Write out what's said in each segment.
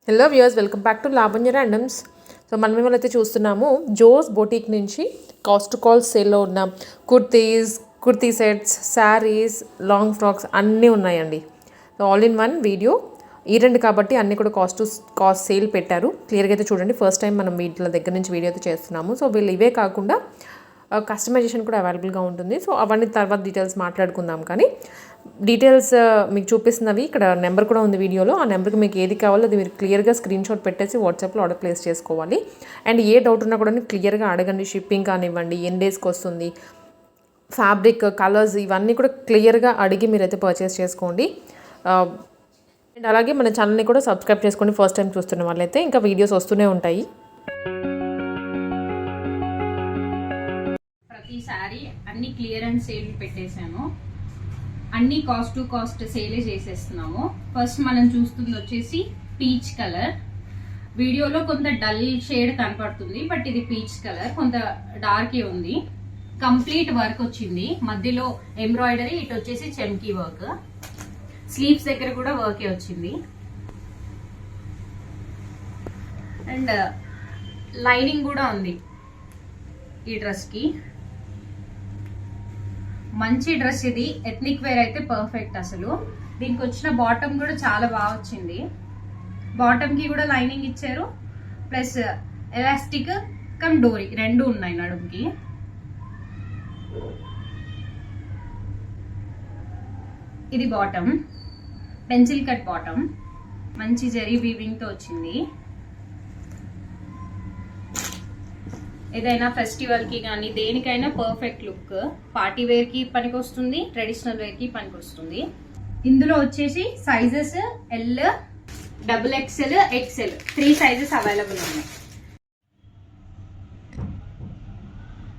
Hello viewers, welcome back to Lavanya randoms. So మనం ఏమైతే చూస్తున్నాము, జోస్ బొటీక్ నుంచి కాస్ట్ టు కాల్ సేల్లో ఉన్న kurti sets, saris, long frocks అన్నీ ఉన్నాయండి. So all in one video. ఈ రెండు కాబట్టి అన్నీ కూడా కాస్ట్ సేల్ పెట్టారు. క్లియర్గా అయితే చూడండి. ఫస్ట్ టైం మనం వీటిల దగ్గర నుంచి వీడియో అయితే చేస్తున్నాము. సో వీళ్ళు ఇవే కాకుండా కస్టమైజేషన్ కూడా అవైలబుల్గా ఉంటుంది. సో అవన్నీ తర్వాత డీటెయిల్స్ మాట్లాడుకుందాం. కానీ డీటెయిల్స్ మీకు చూపిస్తున్నవి ఇక్కడ నెంబర్ కూడా ఉంది వీడియోలో. ఆ నెంబర్కి మీకు ఏది కావాలో అది మీరు క్లియర్గా స్క్రీన్ షాట్ పెట్టేసి వాట్సాప్లో ఆర్డర్ ప్లేస్ చేసుకోవాలి. అండ్ ఏ డౌట్ ఉన్నా కూడా క్లియర్గా అడగండి. షిప్పింగ్ కానివ్వండి, ఎన్ని డేస్కి వస్తుంది, ఫ్యాబ్రిక్, కలర్స్, ఇవన్నీ కూడా క్లియర్గా అడిగి మీరైతే పర్చేస్ చేసుకోండి. అండ్ అలాగే మన ఛానల్ని కూడా సబ్స్క్రైబ్ చేసుకోండి. ఫస్ట్ టైం చూస్తున్న వాళ్ళైతే ఇంకా వీడియోస్ వస్తూనే ఉంటాయి. ప్రతిసారి అన్ని క్లియరెన్స్ సేల్ పెట్టేశాను. అన్ని కాస్ట్ టు కాస్ట్ సేలే చేసేస్తున్నాము. ఫస్ట్ మనం చూస్తుంది వచ్చేసి పీచ్ కలర్. వీడియోలో కొంత డల్ షేడ్ కనపడుతుంది, బట్ ఇది పీచ్ కలర్, కొంత డార్కే ఉంది. కంప్లీట్ వర్క్ వచ్చింది. మధ్యలో ఎంబ్రాయిడరీ, ఇటు వచ్చేసి చెమ్కీ వర్క్. స్లీవ్స్ దగ్గర కూడా వర్కే వచ్చింది. అండ్ లైనింగ్ కూడా ఉంది ఈ డ్రెస్ కి. మంచి డ్రెస్ ఇది. ఎథ్నిక్ వేర్ అయితే పర్ఫెక్ట్. అసలు దీనికి వచ్చిన బాటమ్ కూడా చాలా బాగా వచ్చింది. బాటమ్ కి కూడా లైనింగ్ ఇచ్చారు, ప్లస్ ఎలాస్టిక్ కమ్ డోరీ రెండు ఉన్నాయి నడుముకి. ఇది బాటమ్, పెన్సిల్ కట్ బాటమ్, మంచి జరీ వీవింగ్ తో వచ్చింది. ఏదైనా ఫెస్టివల్ కి కానీ దేనికైనా పర్ఫెక్ట్ లుక్. పార్టీ వేర్ కి పనికి వస్తుంది, ట్రెడిషనల్ వేర్ కి పనికి వస్తుంది. ఇందులో వచ్చేసి sizes L, XXL, XL 3 sizes available ఉన్నాయి.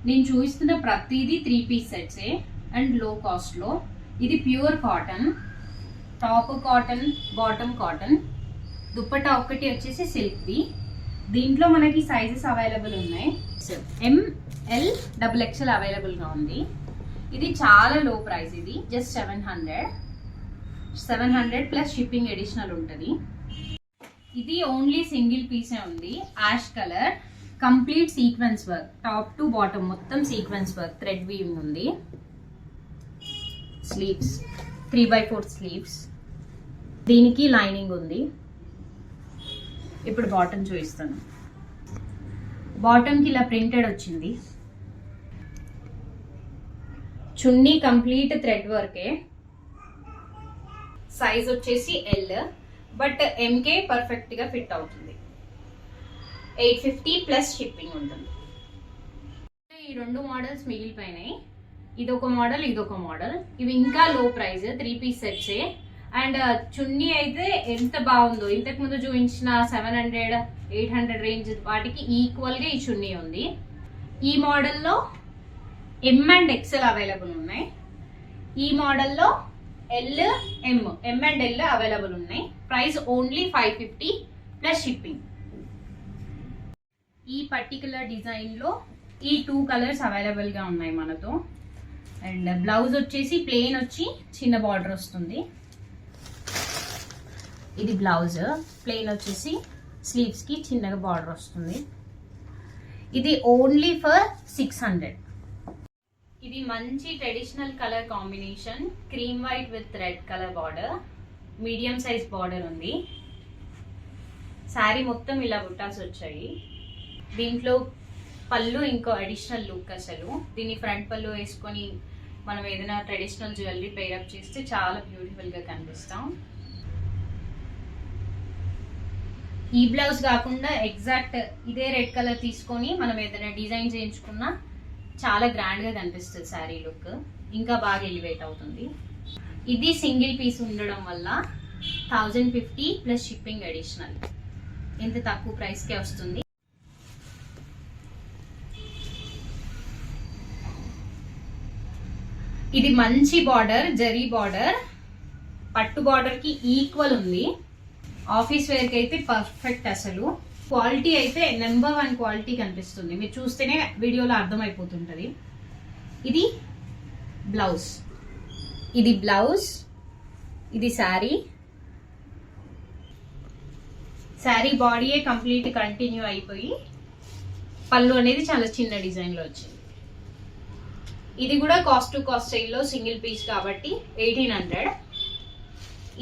నేను చూపిస్తున్న ప్రతిదీ 3 పీస్ సెట్సే అండ్ లో కాస్ట్ లో. ఇది pure cotton, top cotton, bottom cotton, dupatta ఒక్కటి వచ్చేసి సిల్క్ ది. దీంట్లో మనకి సైజెస్ అవైలబుల్ ఉన్నాయి. ML, XXL అవైలబుల్ గా ఉంది. ఇది చాలా లో ప్రైస్. ఇది జస్ట్ 700 ప్లస్ షిప్పింగ్ అడిషనల్ ఉంటుంది. ఇది ఓన్లీ సింగిల్ పీసే ఉంది. Ash colour, complete sequence work, top to bottom మొత్తం సీక్వెన్స్ వర్క్, థ్రెడ్ వీవింగ్ ఉంది. Sleeves 3/4 sleeves. దీనికి లైనింగ్ ఉంది. ఇప్పుడు బాటమ్ చూపిస్తాను. బాటమ్ కి ఇలా ప్రింటెడ్ వచ్చింది. చున్నీ కంప్లీట్ థ్రెడ్ వర్కే. సైజ్ వచ్చేసి ఎల్, బట్ ఎంకే పర్ఫెక్ట్ గా ఫిట్ అవుతుంది. 850 ప్లస్ షిప్పింగ్ ఉంటుంది. ఈ రెండు మోడల్స్ మిగిలిపోయినాయి. ఇదొక మోడల్, ఇదొక మోడల్. ఇవి ఇంకా లో ప్రైస్, 3 పీస్ సెట్సే. అండ్ చున్నీ అయితే ఎంత బాగుందో. ఇంతకు ముందు చూపించిన 700, 800 రేంజ్ వాటికి ఈక్వల్ గా ఈ చున్నీ ఉంది. ఈ మోడల్లో M అండ్ XL అవైలబుల్ ఉన్నాయి. ఈ మోడల్లో M అండ్ L అవైలబుల్ ఉన్నాయి. Price only 550 plus shipping. ఈ పర్టికులర్ డిజైన్ లో ఈ 2 కలర్స్ అవైలబుల్ గా ఉన్నాయి మనతో. అండ్ బ్లౌజ్ వచ్చేసి ప్లెయిన్ వచ్చి చిన్న బార్డర్ వస్తుంది. ఇది బ్లౌజ్, ప్లెయిన్ వచ్చేసి స్లీవ్స్ కి చిన్నగా బార్డర్ వస్తుంది. ఇది ఓన్లీ ఫర్ 600. ఇది మంచి traditional colour combination, cream white with red colour border, medium size border ఉంది. శారీ మొత్తం ఇలా బుట్టాస్ వచ్చాయి. దీంట్లో పళ్ళు ఇంకో అడిషనల్ లుక్. అసలు దీన్ని ఫ్రంట్ పళ్ళు వేసుకొని మనం ఏదైనా ట్రెడిషనల్ జ్యువెలరీ పేరప్ చేస్తే చాలా బ్యూటిఫుల్ గా కనిపిస్తాం. ఈ బ్లౌజ్ కాకుండా ఎగ్జాక్ట్ ఇదే రెడ్ కలర్ తీసుకొని మనం ఏదైనా డిజైన్ చేయించుకున్నా చాలా గ్రాండ్ గా కనిపిస్తుంది. శారీ లుక్ ఇంకా బాగా ఎలివేట్ అవుతుంది. ఇది సింగిల్ పీస్ ఉండడం వల్ల 1050 ప్లస్ షిప్పింగ్ అడిషనల్. ఇంత తక్కువ ప్రైస్ కే వస్తుంది. ఇది మంచి బార్డర్, జరీ బార్డర్, పట్టు బార్డర్ కి ఈక్వల్ ఉంది. ఆఫీస్ వేర్ కి అయితే పర్ఫెక్ట్. అసలు క్వాలిటీ అయితే నెంబర్ 1 క్వాలిటీ కనిపిస్తుంది. మీరు చూస్తేనే వీడియోలో అర్థమైపోతుంటది. ఇది బ్లౌజ్, ఇది శారీ. శారీ బాడీయే కంప్లీట్ కంటిన్యూ అయిపోయి పళ్ళు అనేది చాలా చిన్న డిజైన్లో వచ్చింది. ఇది కూడా కాస్ట్ టు కాస్ట్ సేల్లో సింగిల్ పీస్ కాబట్టి 1800.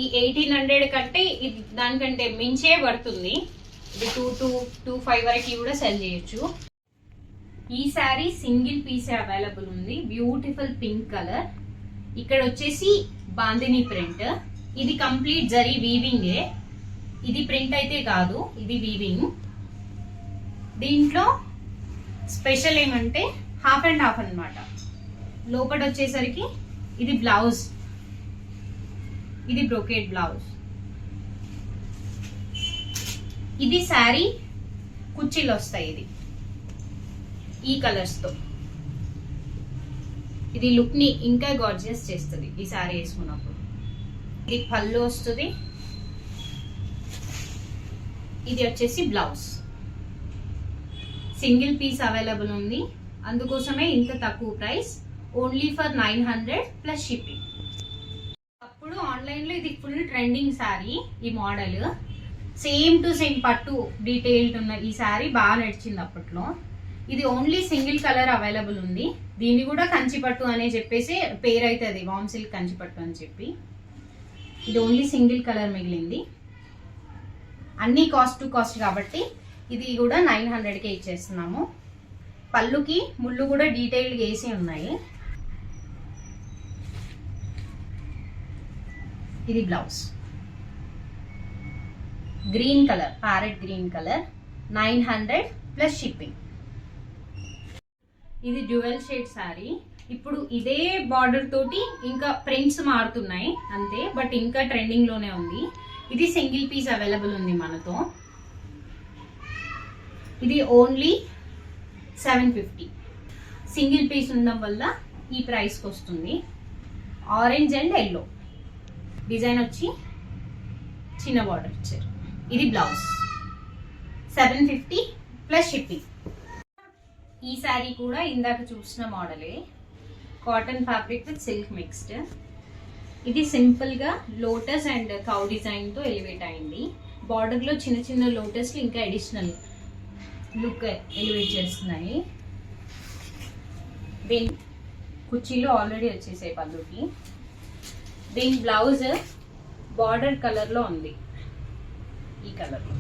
ఈ 1800 కంటే ఇది దానికంటే మించే పడుతుంది. ఇది 2-5 వరకు కూడా సెల్ చేయొచ్చు. ఈ శారీ సింగిల్ పీసే అవైలబుల్ ఉంది. Beautiful pink colour. ఇక్కడ వచ్చేసి బాందిని ప్రింట్. ఇది కంప్లీట్ జరీ వీవింగే. ఇది ప్రింట్ అయితే కాదు, ఇది వీవింగ్. దీంట్లో స్పెషల్ ఏమంటే హాఫ్ అండ్ హాఫ్ అన్నమాట. లోపల వచ్చేసరికి ఇది బ్లౌజ్, ఇది బ్రోకేడ్ బ్లౌజ్. ఇది శారీ కుర్చీలు వస్తాయి. ఇది ఈ కలర్స్ తో ఇది లుక్ ని ఇంకా గార్జియస్ చేస్తుంది ఈ శారీ వేసుకున్నప్పుడు. ఇది పళ్ళు వస్తుంది. ఇది వచ్చేసి బ్లౌజ్. సింగిల్ పీస్ అవైలబుల్ ఉంది, అందుకోసమే ఇంత తక్కువ price. Only for 900 plus shipping. అప్పుడు ఆన్లైన్ లో ఇది ఫుల్ ట్రెండింగ్ శారీ. ఈ మోడల్ సేమ్ టు సేమ్ పట్టు డీటెయిల్డ్ ఉన్న ఈ శారీ బాగా నడిచింది అప్పట్లో. ఇది ఓన్లీ సింగిల్ కలర్ అవైలబుల్ ఉంది. దీన్ని కూడా కంచిపట్టు అనే చెప్పేసి పేరు అవుతుంది, వామ్ సిల్క్ కంచిపట్టు అని చెప్పి. ఇది ఓన్లీ సింగిల్ కలర్ మిగిలింది. అన్ని కాస్ట్ టు కాస్ట్ కాబట్టి ఇది కూడా 900కే ఇచ్చేస్తున్నాము. పళ్ళుకి ముళ్ళు కూడా డీటెయిల్డ్ వేసి ఉన్నాయి. ఇది blouse. Green colour, parrot green colour. 900 plus shipping. ఇది డ్యూయల్ షేడ్ శారీ. ఇప్పుడు ఇదే బార్డర్ తోటి ఇంకా ప్రింట్స్ మారుతున్నాయి అంతే, బట్ ఇంకా ట్రెండింగ్ లోనే ఉంది. ఇది సింగిల్ పీస్ అవైలబుల్ ఉంది మనతో. ఇది ఓన్లీ 750. సింగిల్ పీస్ ఉండడం వల్ల ఈ ప్రైస్కి వస్తుంది. ఆరెంజ్ అండ్ ఎల్లో డిజైన్ వచ్చి చిన్న బార్డర్ ఇచ్చారు. ఇది బ్లౌజ్. 750 plus shipping. ఈ శారీ కూడా ఇందాక చూసిన మోడలే. Cotton fabric with silk mixed. ఇది సింపుల్ గా లోటస్ అండ్ కౌ డిజైన్ తో ఎలివేట్ అయింది. బార్డర్ లో చిన్న చిన్న లోటస్ ఇంకా అడిషనల్ లుక్ ఎలివేట్ చేస్తున్నాయి. దీని కుర్చీలో ఆల్రెడీ వచ్చేసాయి పళ్ళుకి. దీని బ్లౌజ్ బార్డర్ కలర్ లో ఉంది, ఈ కలర్ లో.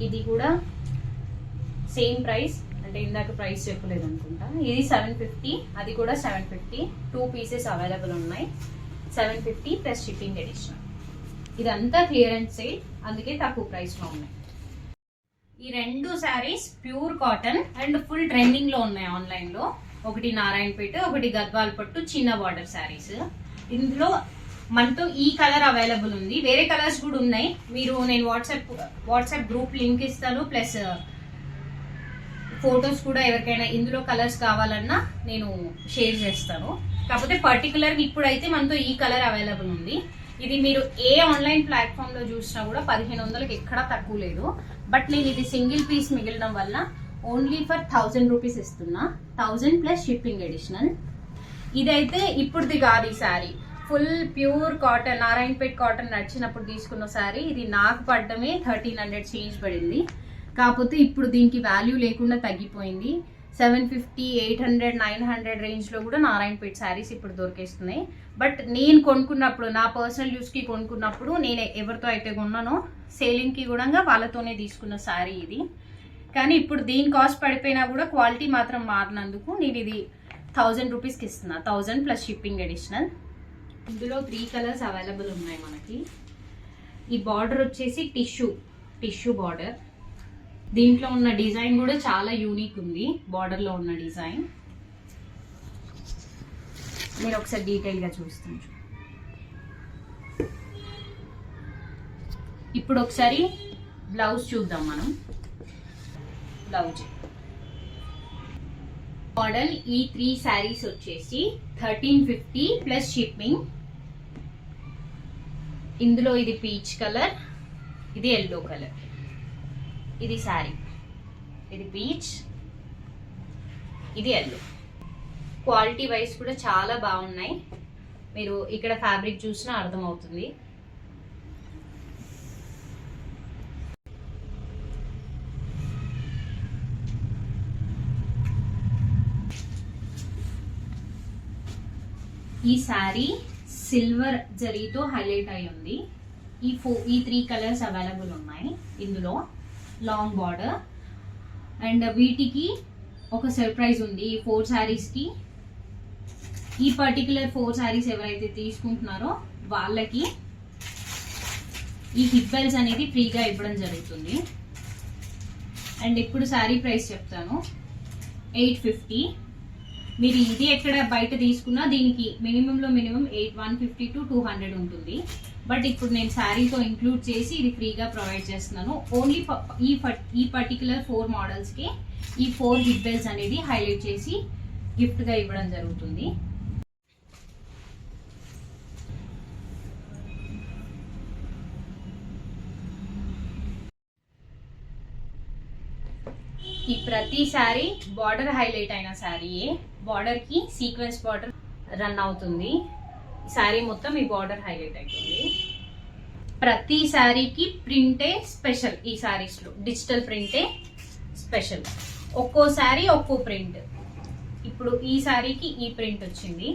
ఇది కూడా సేమ్ ప్రైస్, అంటే ఇందాక ప్రైస్ చెప్పలేదు అనుకుంటా. ఇది 750, అది కూడా 750. 2 పీసెస్ అవైలబుల్ ఉన్నాయి. 750 ప్లస్ షిప్పింగ్ ఎడిషనల్. ఇదంతా క్లియరెన్స్ సేల్, అందుకే తక్కువ ప్రైస్ లో ఉన్నాయి. ఈ రెండు saris pure cotton and full trending లో ఉన్నాయి ఆన్లైన్ లో. ఒకటి నారాయణపేట, ఒకటి గద్వాల్ పట్టు చిన్న బార్డర్ శారీస్. ఇందులో మనతో ఈ కలర్ అవైలబుల్ ఉంది. వేరే కలర్స్ కూడా ఉన్నాయి. నేను వాట్సాప్ గ్రూప్ లింక్ ఇస్తాను, ప్లస్ ఫొటోస్ కూడా ఎవరికైనా ఇందులో కలర్స్ కావాలన్నా నేను షేర్ చేస్తాను. కాకపోతే పర్టికులర్ ఇప్పుడైతే మనతో ఈ కలర్ అవైలబుల్ ఉంది. ఇది మీరు ఏ ఆన్లైన్ ప్లాట్ఫామ్ లో చూసినా కూడా 1500కి ఎక్కడా తక్కువ లేదు. బట్ నేను ఇది సింగిల్ పీస్ మిగిలడం వల్ల ఓన్లీ ఫర్ 1000 రూపీస్ ఇస్తున్నా. 1000 ప్లస్ షిప్పింగ్ అడిషనల్. ఇదైతే ఇప్పుడుది కాదు. ఈ sari full pure cotton, Narayanpet cotton నడిచినప్పుడు తీసుకున్న శారీ. ఇది నాకు పడ్డమే 1300 చేంజ్ పడింది. కాకపోతే ఇప్పుడు దీనికి వాల్యూ లేకుండా తగ్గిపోయింది. 750, 800, 900 రేంజ్ లో కూడా నారాయణపేట్ శారీస్ ఇప్పుడు దొరికేస్తున్నాయి. బట్ నేను కొనుక్కున్నప్పుడు, నా పర్సనల్ యూస్ కి కొనుక్కున్నప్పుడు, నేను ఎవరితో అయితే కొన్నానో సేలింగ్ కి కూడా వాళ్ళతోనే తీసుకున్న శారీ ఇది. కానీ ఇప్పుడు దీని కాస్ట్ పడిపోయినా కూడా క్వాలిటీ మాత్రం మారినందుకు నేను ఇది 1000 రూపీస్కి ఇస్తున్నా. 1000 ప్లస్ షిప్పింగ్ అడిషనల్. ఇందులో 3 కలర్స్ అవైలబుల్ ఉన్నాయి మనకి. ఈ బార్డర్ వచ్చేసి టిష్యూ బార్డర్. దీంట్లో ఉన్న డిజైన్ కూడా చాలా యూనిక్ ఉంది. బార్డర్ లో ఉన్న డిజైన్ నేను ఒకసారి డీటెయిల్ గా చూస్తాను. ఇప్పుడు ఒకసారి బ్లౌజ్ చూద్దాం మనం. బ్లౌజ్ మోడల్ ఈ 3 శారీస్ వచ్చేసి 1350 ప్లస్ షిప్పింగ్. ఇందులో ఇది పీచ్ కలర్, ఇది ఎల్లో కలర్. ఇది శారీ, ఇది పీచ్, ఇది ఎల్లో. క్వాలిటీ వైజ్ కూడా చాలా బాగున్నాయి. మీరు ఇక్కడ ఫ్యాబ్రిక్ చూసినా అర్థమవుతుంది. ఈ శారీ సిల్వర్ జరీతో హైలైట్ అయి ఉంది. ఈ 3 కలర్స్ అవైలబుల్ ఉన్నాయి ఇందులో. లాంగ్ బార్డర్ అండ్ వీటికి ఒక సర్ప్రైజ్ ఉంది. ఈ 4 శారీస్కి, ఈ పర్టికులర్ 4 శారీస్ ఎవరైతే తీసుకుంటున్నారో వాళ్ళకి ఈ హిప్ బెల్స్ అనేది ఫ్రీగా ఇవ్వడం జరుగుతుంది. అండ్ ఇప్పుడు శారీ ప్రైస్ చెప్తాను, 850. మీరు ఇది ఎక్కడ బయట తీసుకున్నా దీనికి మినిమంలో మినిమం 150 to 200 ఉంటుంది. బట్ ఇప్పుడు నేను శారీతో ఇంక్లూడ్ చేసి ఇది ఫ్రీగా ప్రొవైడ్ చేస్తున్నాను. ఓన్లీ ఈ పర్టికులర్ 4 మోడల్స్కి ఈ 4 హిప్ బెల్స్ అనేది హైలైట్ చేసి గిఫ్ట్గా ఇవ్వడం జరుగుతుంది. ఈ ప్రతి శారీ బార్డర్ హైలైట్ అయిన శారీయే. బార్డర్ కి సీక్వెన్స్ బార్డర్ రన్ అవుతుంది. శారీ మొత్తం ఈ బార్డర్ హైలైట్ అవుతుంది. ప్రతి శారీకి ప్రింటే స్పెషల్. ఈ శారీస్ లో డిజిటల్ ప్రింటే స్పెషల్. ఒక్కో శారీ ఒక్కో ప్రింట్. ఇప్పుడు ఈ శారీకి ఈ ప్రింట్ వచ్చింది,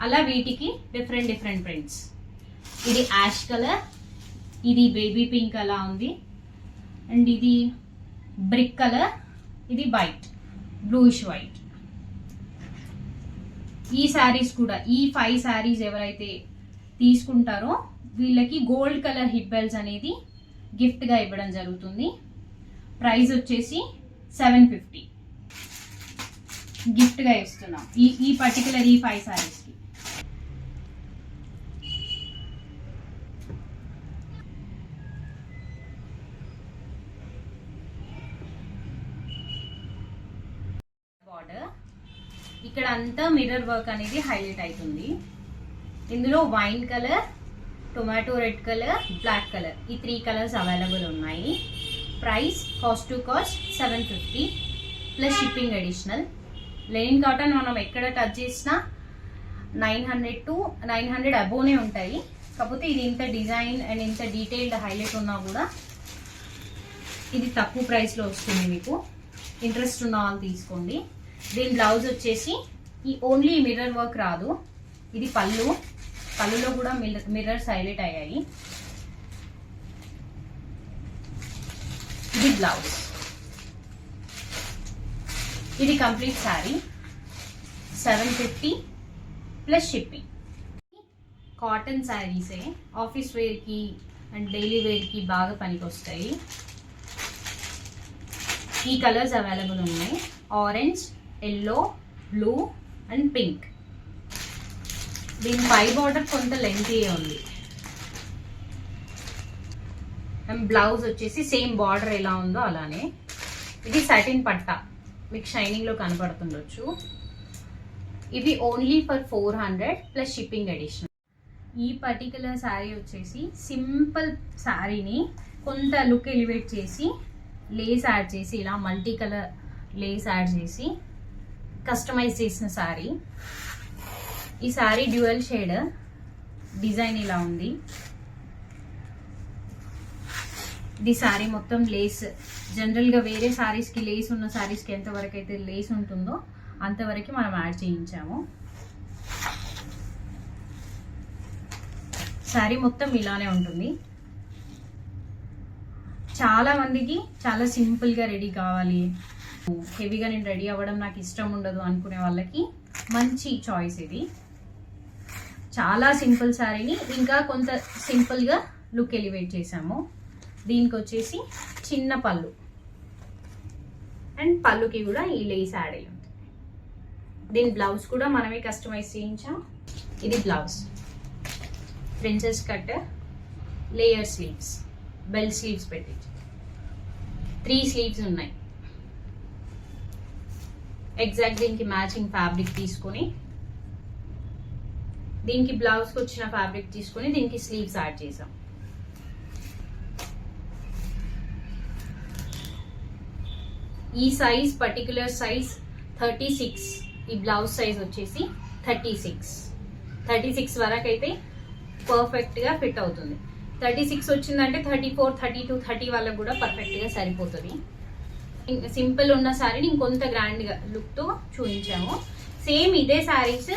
అలా వీటికి డిఫరెంట్ ప్రింట్స్. ఇది యాష్ కలర్, ఇది బేబీ పింక్ అలా ఉంది, అండ్ ఇది బ్రిక్ కలర్, ఇది వైట్, బ్లూయిష్ వైట్. ఈ శారీస్ కూడా, ఈ 5 శారీస్ ఎవరైతే తీసుకుంటారో వీళ్ళకి గోల్డ్ కలర్ హిప్ బెల్స్ అనేది గిఫ్ట్ గా ఇవ్వడం జరుగుతుంది. ప్రైస్ వచ్చేసి 750 గిఫ్ట్ గా ఇస్తున్నాం ఈ పర్టికులర్ ఈ 5 శారీస్ కి. బార్డర్ ఇక్కడ అంతా మిర్రర్ వర్క్ అనేది హైలైట్ అవుతుంది. ఇందులో wine colour, tomato red colour, black colour, ఈ 3 కలర్స్ అవైలబుల్ ఉన్నాయి. Price cost to cost 750 plus shipping additional. Linen cotton మనం ఎక్కడ టచ్ చేసినా 900 to 900 అబోనే ఉంటాయి. కాకపోతే ఇది ఇంత డిజైన్ అండ్ ఇంత డీటెయిల్డ్ హైలైట్ ఉన్నా కూడా ఇది తక్కువ ప్రైస్లో వస్తుంది. మీకు ఇంట్రెస్ట్ ఉన్న వాళ్ళు తీసుకోండి. దీని బ్లౌజ్ వచ్చేసి ఈ ఓన్లీ మిర్రర్ వర్క్ రాదు, ఇది పళ్ళు. పళ్ళులో కూడా మిర్రర్స్ హైలైట్ అయ్యాయి. ఇది బ్లౌజ్. ఇది complete sari 750 plus shipping. Cotton శారీసే ఆఫీస్ వేర్కి అండ్ డైలీ వేర్కి బాగా పనికి వస్తాయి. ఈ కలర్స్ అవైలబుల్ ఉన్నాయి, orange, yellow, blue and pink. దీని పై బార్డర్ కొంత లెంతీ ఉంది. అండ్ బ్లౌజ్ వచ్చేసి సేమ్ బార్డర్ ఎలా ఉందో అలానే. ఇది సాటిన్ పట్టా, మీకు షైనింగ్ లో కనపడుతుండొచ్చు. ఇవి only for 400 plus shipping additional. ఈ పర్టికులర్ శారీ వచ్చేసి సింపుల్ శారీని కొంత లుక్ ఎలివేట్ చేసి లేస్ యాడ్ చేసి, ఇలా మల్టీ కలర్ లేస్ యాడ్ చేసి కస్టమైజ్ చేసిన శారీ. ఈ శారీ డ్యూయల్ షేడ్ డిజైన్ ఇలా ఉంది. ఇది శారీ మొత్తం లేస్. జనరల్గా వేరే శారీస్కి లేస్ ఉన్న శారీస్కి ఎంతవరకు అయితే లేస్ ఉంటుందో అంతవరకు మనం యాడ్ చేయించాము. శారీ మొత్తం ఇలానే ఉంటుంది. చాలా మందికి చాలా సింపుల్గా రెడీ కావాలి, హెవీగా నేను రెడీ అవ్వడం నాకు ఇష్టం ఉండదు అనుకునే వాళ్ళకి మంచి చాయిస్ ఇది. చాలా సింపుల్ శారీని ఇంకా కొంత సింపుల్గా లుక్ ఎలివేట్ చేసాము. దీనికి వచ్చేసి చిన్న పళ్ళు అండ్ పళ్ళుకి కూడా ఈ లేస్ యాడ్ అయ్యి ఉంటుంది. దీని బ్లౌజ్ కూడా మనమే కస్టమైజ్ చేయించాం. ఇది blouse, princess cut, layer sleeves, bell sleeves పెట్టి 3 స్లీవ్స్ ఉన్నాయి. ఎగ్జాక్ట్ దీనికి మ్యాచింగ్ ఫ్యాబ్రిక్ తీసుకొని, దీనికి బ్లౌజ్కి వచ్చిన ఫ్యాబ్రిక్ తీసుకొని దీనికి స్లీవ్స్ యాడ్ చేసాం. ఈ సైజ్ పర్టికులర్ సైజ్ 36. ఈ బ్లౌజ్ సైజ్ వచ్చేసి 36. 36 వరకు అయితే పర్ఫెక్ట్గా ఫిట్ అవుతుంది. 36 వచ్చిందంటే 34, 32, 30 వాళ్ళకి కూడా పర్ఫెక్ట్గా సరిపోతుంది. సింపుల్ ఉన్న శారీని ఇంకొంత గ్రాండ్గా లుక్తో చూపించాము. సేమ్ ఇదే శారీస్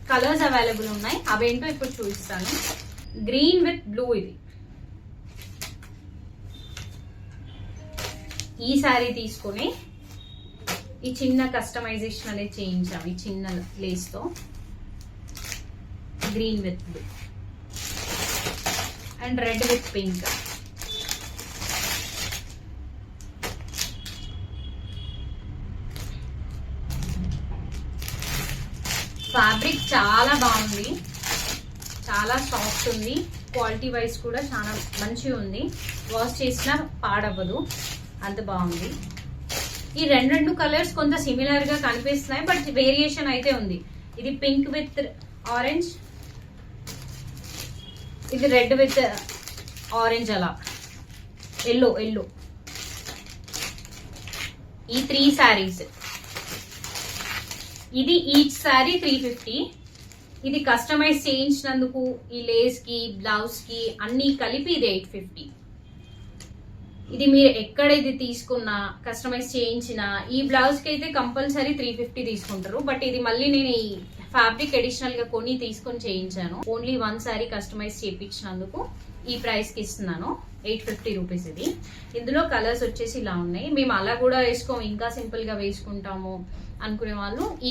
కలర్స్ అవైలబుల్ ఉన్నాయి, అవేంటో ఇప్పుడు చూపిస్తాను. గ్రీన్ విత్ బ్లూ, ఇది ఈ శారీ తీసుకొని ఈ చిన్న కస్టమైజేషన్ అనేది చేయించాము. ఈ చిన్న లేస్తో green with blue and red with pink. Fabric చాలా బాగుంది, చాలా సాఫ్ట్ ఉంది, క్వాలిటీ వైజ్ కూడా చాలా మంచిగా ఉంది. వాష్ చేసినా పాడవ్వదు, అంత బాగుంది. ఈ రెండు కలర్స్ కొంత సిమిలర్ గా కనిపిస్తున్నాయి, బట్ వేరియేషన్ అయితే ఉంది. ఇది పింక్ విత్ ఆరెంజ్, ఇది రెడ్ విత్ ఆరెంజ్, అలా ఎల్లో. ఈ 3 శారీస్, ఇది ఈచ్ శారీ 350. ఇది కస్టమైజ్ చేయించినందుకు ఈ లేస్ కి బ్లౌజ్ కి అన్ని కలిపి ఇది 850. ఇది మీరు ఎక్కడ ఇది తీసుకున్నా కస్టమైజ్ చేయించిన ఈ బ్లౌజ్ కి అయితే కంపల్సరీ 350 తీసుకుంటారు. బట్ ఇది మళ్ళీ నేను ఈ ఫ్యాబ్రిక్ అడిషనల్ గా కొని తీసుకొని చేయించాను. ఓన్లీ 1 శారీ కస్టమైజ్ చేయించినందుకు ఈ ప్రైస్ కి ఇస్తున్నాను, 850 రూపీస్. ఇది ఇందులో కలర్స్ వచ్చేసి ఇలా ఉన్నాయి. మేము అలా కూడా వేసుకోము, ఇంకా సింపుల్ గా వేసుకుంటాము అనుకునే వాళ్ళు ఈ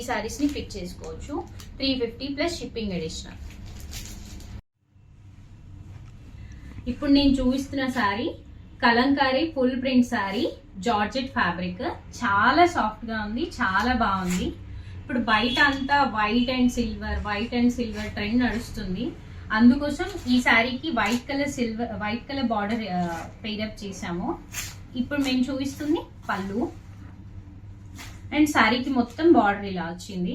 శారీస్ ని పిక్ చేసుకోవచ్చు. 350 ప్లస్ షిప్పింగ్ అడిషనల్. ఇప్పుడు నేను చూపిస్తున్న sari Kalamkari full print sari, georgette fabric, చాలా సాఫ్ట్ గా ఉంది, చాలా బాగుంది. ఇప్పుడు బయట అంతా వైట్ అండ్ సిల్వర్ ట్రెండ్ నడుస్తుంది. అందుకోసం ఈ శారీకి వైట్ కలర్ బార్డర్ పేరప్ చేసాము. ఇప్పుడు మేము చూపిస్తుంది పళ్ళు అండ్ శారీకి మొత్తం బార్డర్ ఇలా వచ్చింది.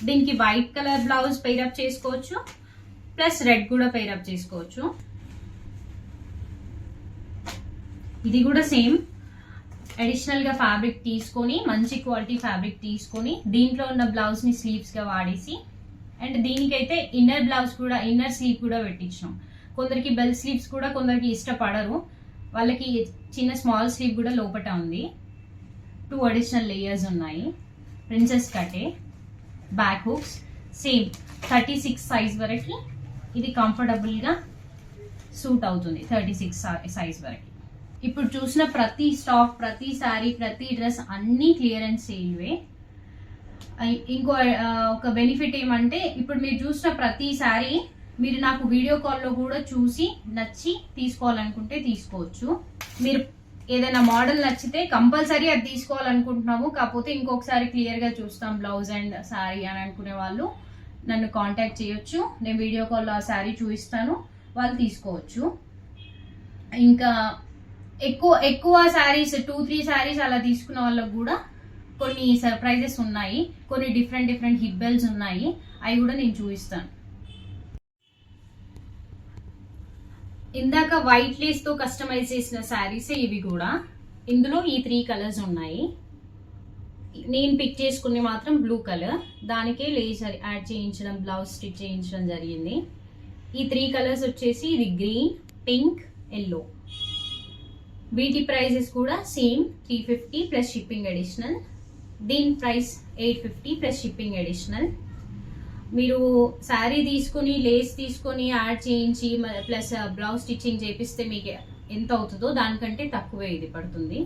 దీనికి వైట్ కలర్ బ్లౌజ్ పేరప్ చేసుకోవచ్చు, ప్లస్ రెడ్ కూడా పేరప్ చేసుకోవచ్చు. ఇది కూడా సేమ్ అడిషనల్ గా ఫ్యాబ్రిక్ తీసుకొని, మంచి క్వాలిటీ ఫ్యాబ్రిక్ తీసుకొని దీంట్లో ఉన్న బ్లౌజ్ ని స్లీవ్స్ గా వాడేసి, అండ్ దీనికైతే ఇన్నర్ బ్లౌజ్ కూడా, ఇన్నర్ స్లీవ్ కూడా పెట్టించాం. కొందరికి బెల్ స్లీవ్స్ కూడా కొందరికి ఇష్టపడరు, వాళ్ళకి చిన్న స్మాల్ స్లీవ్ కూడా లోపట ఉంది. 2 అడిషనల్ లేయర్స్ ఉన్నాయి. ప్రిన్సెస్ కటే, బ్యాక్ హుక్స్, సేమ్ 36 సైజ్ వరకు ఇది కంఫర్టబుల్ గా సూట్ అవుతుంది. 36 సైజ్ వరకు. ఇప్పుడు చూసిన ప్రతి స్టాక్, ప్రతి శారీ, ప్రతి డ్రెస్ అన్ని క్లియరెన్స్ సేల్వే. ఇంకో ఒక బెనిఫిట్ ఏమంటే, ఇప్పుడు మీరు చూసిన ప్రతి శారీ మీరు నాకు వీడియో కాల్లో కూడా చూసి నచ్చి తీసుకోవాలనుకుంటే తీసుకోవచ్చు. మీరు ఏదైనా మోడల్ నచ్చితే కంపల్సరీ అది తీసుకోవాలనుకుంటున్నాము, కాకపోతే ఇంకొకసారి క్లియర్ గా చూస్తాం బ్లౌజ్ అండ్ శారీ అని అనుకునే వాళ్ళు నన్ను కాంటాక్ట్ చేయొచ్చు. నేను వీడియో కాల్లో ఆ శారీ చూపిస్తాను, వాళ్ళు తీసుకోవచ్చు. ఇంకా ఎక్కువ శారీస్ 2-3 శారీస్ అలా తీసుకున్న వాళ్ళకు కూడా కొన్ని సర్ప్రైజెస్ ఉన్నాయి, కొన్ని డిఫరెంట్ హిప్ బెల్స్ ఉన్నాయి, అవి కూడా నేను చూపిస్తాను. ఇందాక వైట్ లేస్ తో కస్టమైజ్ చేసిన శారీస్ ఇవి కూడా. ఇందులో ఈ 3 కలర్స్ ఉన్నాయి. నేను పిక్ చేసుకుని మాత్రం బ్లూ కలర్, దానికే లేస్ యాడ్ చేయించడం, బ్లౌజ్ స్టిచ్ చేయించడం జరిగింది. ఈ 3 కలర్స్ వచ్చేసి ఇది గ్రీన్, పింక్, ఎల్లో. వీటి ప్రైజెస్ కూడా సేమ్ 350 ప్లస్ షిప్పింగ్ అడిషనల్. దీని ప్రైస్ 850 ప్లస్ షిప్పింగ్ అడిషనల్. మీరు శారీ తీసుకుని లేస్ తీసుకొని యాడ్ చేయించి ప్లస్ బ్లౌజ్ స్టిచ్చింగ్ చేపిస్తే మీకు ఎంత అవుతుందో దానికంటే తక్కువే ఇది పడుతుంది.